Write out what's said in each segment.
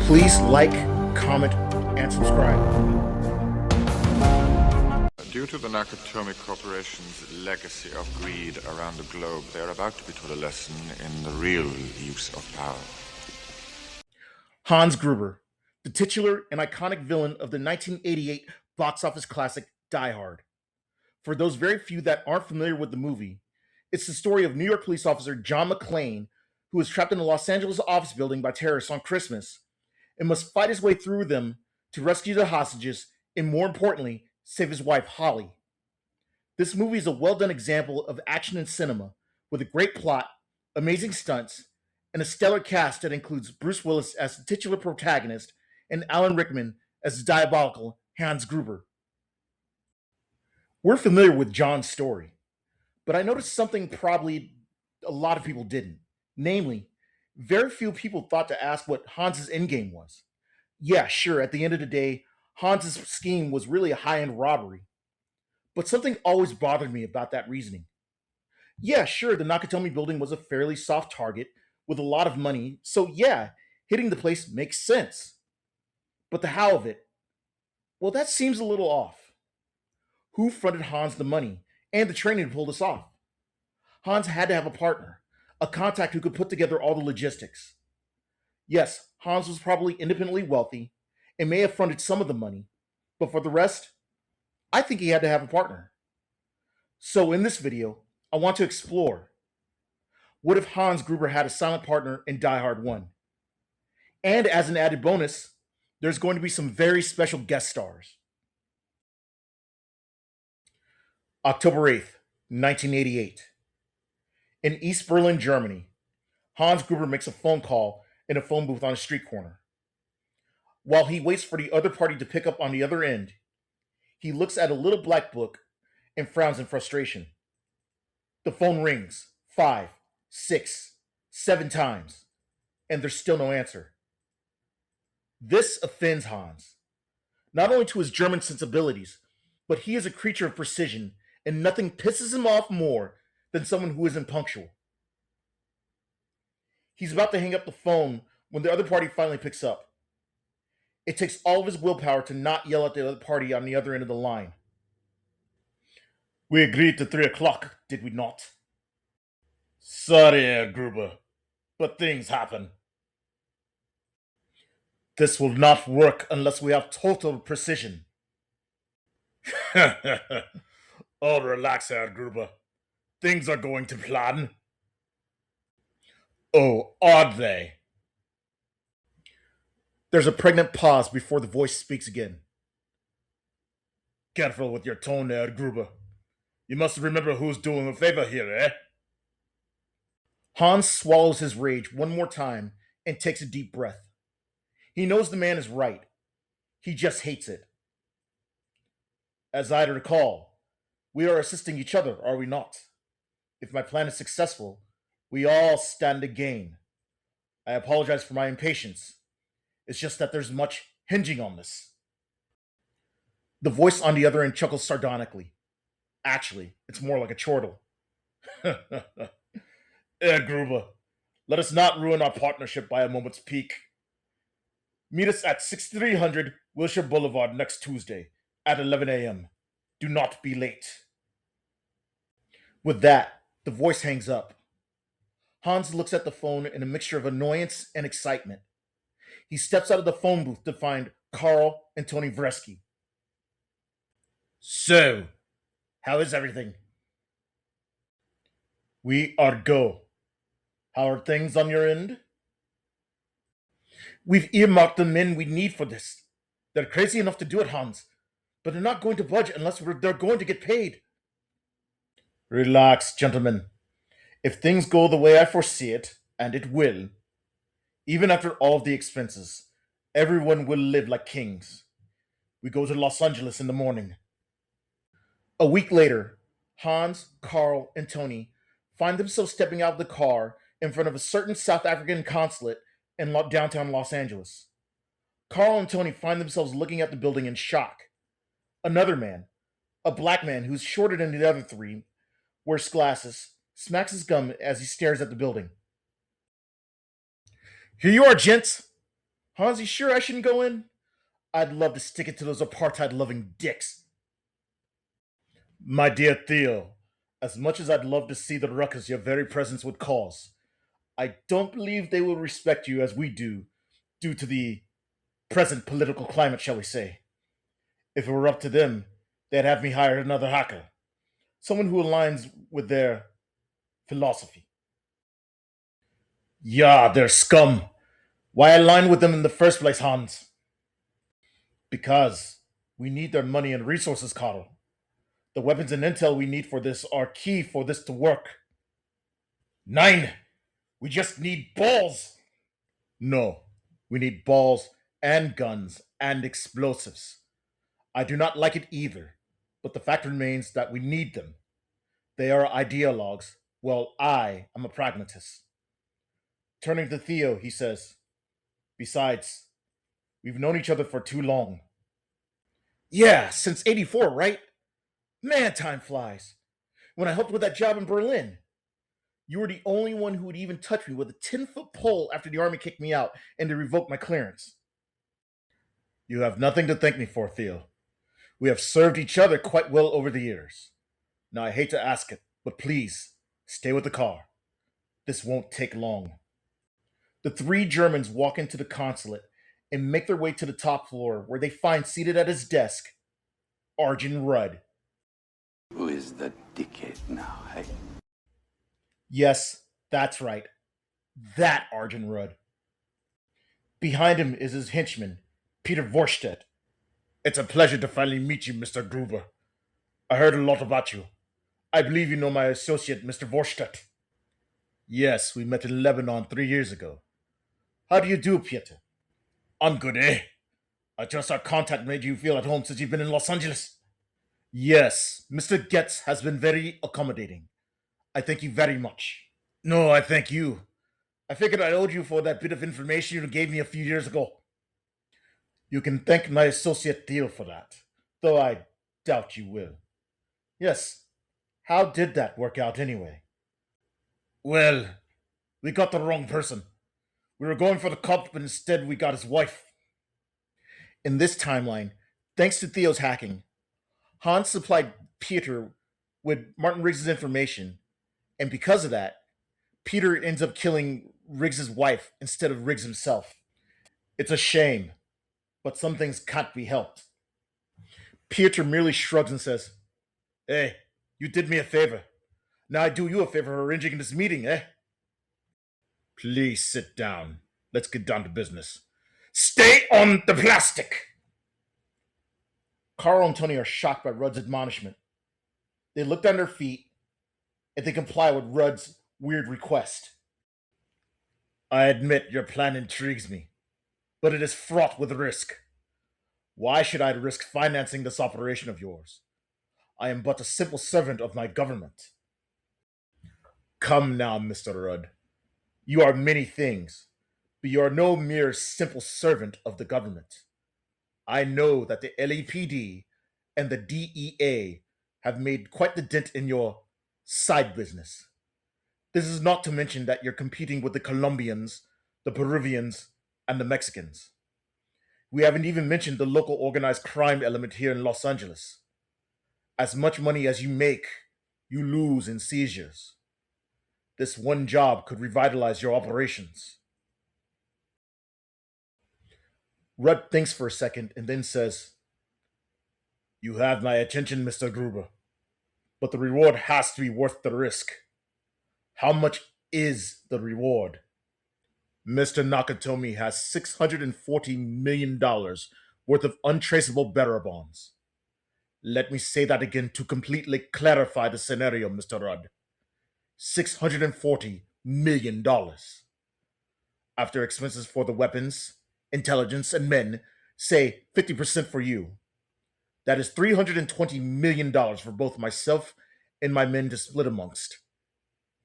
Please like, comment, and subscribe. Due to the Nakatomi Corporation's legacy of greed around the globe, they are about to be taught a lesson in the real use of power. Hans Gruber, the titular and iconic villain of the 1988 box office classic Die Hard. For those very few that aren't familiar with the movie, it's the story of New York police officer John McClane, who is trapped in a Los Angeles office building by terrorists on Christmas and must fight his way through them to rescue the hostages and, more importantly, save his wife, Holly. This movie is a well done example of action in cinema, with a great plot, amazing stunts, and a stellar cast that includes Bruce Willis as the titular protagonist and Alan Rickman as the diabolical Hans Gruber. We're familiar with John's story, but I noticed something probably a lot of people didn't. Namely, very few people thought to ask what Hans's endgame was. Yeah, sure, at the end of the day, Hans's scheme was really a high end robbery, but something always bothered me about that reasoning. Yeah, sure, the Nakatomi Building was a fairly soft target with a lot of money, so yeah, hitting the place makes sense. But the how of it, well, that seems a little off. Who fronted Hans the money and the training to pull this off? Hans had to have a partner, a contact who could put together all the logistics. Yes, Hans was probably independently wealthy and may have fronted some of the money, but for the rest, I think he had to have a partner. So in this video, I want to explore what if Hans Gruber had a silent partner in Die Hard 1? And as an added bonus, there's going to be some very special guest stars. October 8th, 1988. In East Berlin, Germany, Hans Gruber makes a phone call in a phone booth on a street corner. While he waits for the other party to pick up on the other end, he looks at a little black book and frowns in frustration. The phone rings 5, 6, 7 times, and there's still no answer. This offends Hans, not only to his German sensibilities, but he is a creature of precision, and nothing pisses him off more than someone who isn't punctual. He's about to hang up the phone when the other party finally picks up. It takes all of his willpower to not yell at the other party on the other end of the line. We agreed to 3 o'clock, did we not? Sorry, Herr Gruber, but things happen. This will not work unless we have total precision. Oh, relax, Herr Gruber. Things are going to plan. Oh, are they? There's a pregnant pause before the voice speaks again. Careful with your tone, Herr Gruber. You must remember who's doing a favor here, eh? Hans swallows his rage one more time and takes a deep breath. He knows the man is right. He just hates it. As I recall, we are assisting each other, are we not? If my plan is successful, we all stand to gain. I apologize for my impatience. It's just that there's much hinging on this. The voice on the other end chuckles sardonically. Actually, it's more like a chortle. Gruber, let us not ruin our partnership by a moment's pique. Meet us at 6300 Wilshire Boulevard next Tuesday at 11 a.m. Do not be late. With that, the voice hangs up. Hans looks at the phone in a mixture of annoyance and excitement. He steps out of the phone booth to find Carl and Tony Vresky. So, how is everything? We are go. How are things on your end? We've earmarked the men we need for this. They're crazy enough to do it, Hans, but they're not going to budge unless they're going to get paid. Relax, gentlemen. If things go the way I foresee it, and it will, even after all of the expenses, everyone will live like kings. We go to Los Angeles in the morning. A week later, Hans, Carl, and Tony find themselves stepping out of the car in front of a certain South African consulate in downtown Los Angeles. Carl and Tony find themselves looking at the building in shock. Another man, a black man who's shorter than the other three, wears glasses, smacks his gum as he stares at the building. Here you are, gents, Hans, you sure I shouldn't go in? I'd love to stick it to those apartheid-loving dicks. My dear Theo, as much as I'd love to see the ruckus your very presence would cause, I don't believe they will respect you as we do, due to the present political climate, shall we say. If it were up to them, they'd have me hire another hacker, someone who aligns with their philosophy. Yeah, they're scum. Why align with them in the first place, Hans? Because we need their money and resources, Carl. The weapons and intel we need for this are key for this to work. Nine! We just need balls! No, we need balls and guns and explosives. I do not like it either, but the fact remains that we need them. They are ideologues, while I am a pragmatist. Turning to Theo, he says, besides, we've known each other for too long. Yeah, since '84, right? Man, time flies. When I helped with that job in Berlin, you were the only one who would even touch me with a 10-foot pole after the army kicked me out and to revoke my clearance. You have nothing to thank me for, Theo. We have served each other quite well over the years. Now, I hate to ask it, but please, stay with the car. This won't take long. The three Germans walk into the consulate and make their way to the top floor, where they find seated at his desk Arjun Rudd. Who is the dickhead now, hey? Yes, that's right. That Arjun Rudd. Behind him is his henchman, Peter Vorstedt. It's a pleasure to finally meet you, Mr. Gruber. I heard a lot about you. I believe you know my associate, Mr. Vorstedt. Yes, we met in Lebanon 3 years ago. How do you do, Peter? I'm good, eh? I trust our contact made you feel at home since you've been in Los Angeles. Yes, Mr. Getz has been very accommodating. I thank you very much. No, I thank you. I figured I owed you for that bit of information you gave me a few years ago. You can thank my associate Theo for that, though I doubt you will. Yes, how did that work out anyway? Well, we got the wrong person. We were going for the cop, but instead we got his wife. In this timeline, thanks to Theo's hacking, Hans supplied Peter with Martin Riggs' information, and because of that, Peter ends up killing Riggs' wife instead of Riggs himself. It's a shame, but some things can't be helped. Peter merely shrugs and says, Hey, you did me a favor. Now I do you a favor for arranging this meeting, eh? Please sit down. Let's get down to business. Stay on the plastic! Carl and Tony are shocked by Rudd's admonishment. They look down their feet and they comply with Rudd's weird request. I admit your plan intrigues me, but it is fraught with risk. Why should I risk financing this operation of yours? I am but a simple servant of my government. Come now, Mr. Rudd. You are many things, but you are no mere simple servant of the government. I know that the LAPD and the DEA have made quite the dent in your side business. This is not to mention that you're competing with the Colombians, the Peruvians, and the Mexicans. We haven't even mentioned the local organized crime element here in Los Angeles. As much money as you make, you lose in seizures. This one job could revitalize your operations. Rudd thinks for a second and then says, You have my attention, Mr. Gruber, but the reward has to be worth the risk. How much is the reward? Mr. Nakatomi has $640 million worth of untraceable bearer bonds. Let me say that again to completely clarify the scenario, Mr. Rudd. $640 million. After expenses for the weapons, intelligence, and men, say 50% for you. That is $320 million for both myself and my men to split amongst.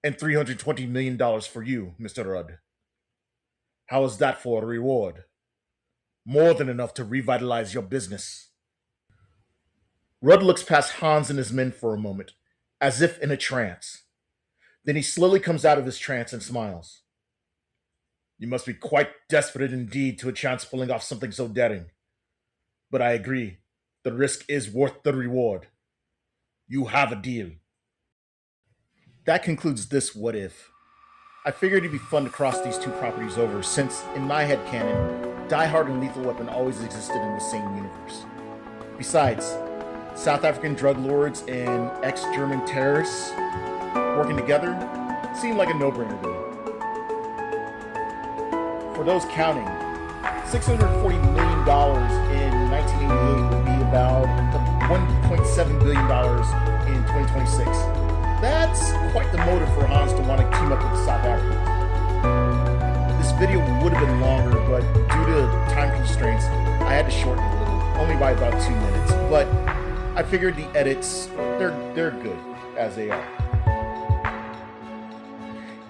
And $320 million for you, Mr. Rudd. How is that for a reward? More than enough to revitalize your business. Rudd looks past Hans and his men for a moment, as if in a trance. Then he slowly comes out of his trance and smiles. You must be quite desperate indeed to a chance pulling off something so daring. But I agree, the risk is worth the reward. You have a deal. That concludes this What If. I figured it'd be fun to cross these two properties over since, in my head canon, Die Hard and Lethal Weapon always existed in the same universe. Besides, South African drug lords and ex-German terrorists working together seemed like a no-brainer to me. For those counting, $640 million in 1988 would be about $1.7 billion in 2026. That's quite the motive for Hans to want to team up with the South Africans. This video would have been longer, but due to time constraints, I had to shorten it a little, only by about 2 minutes. But I figured the edits, they're good as they are.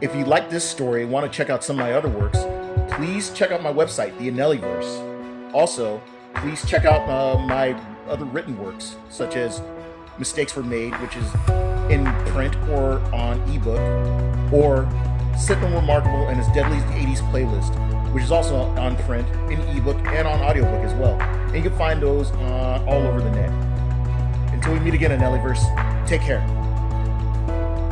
If you like this story and want to check out some of my other works, please check out my website, the Anelliverse. Also, please check out my other written works, such as Mistakes Were Made, which is in print or on ebook, or Sitting Remarkable and His Deadliest 80s Playlist, which is also on print, in ebook, and on audiobook as well. And you can find those all over the net. Until we meet again in Anelliverse, take care.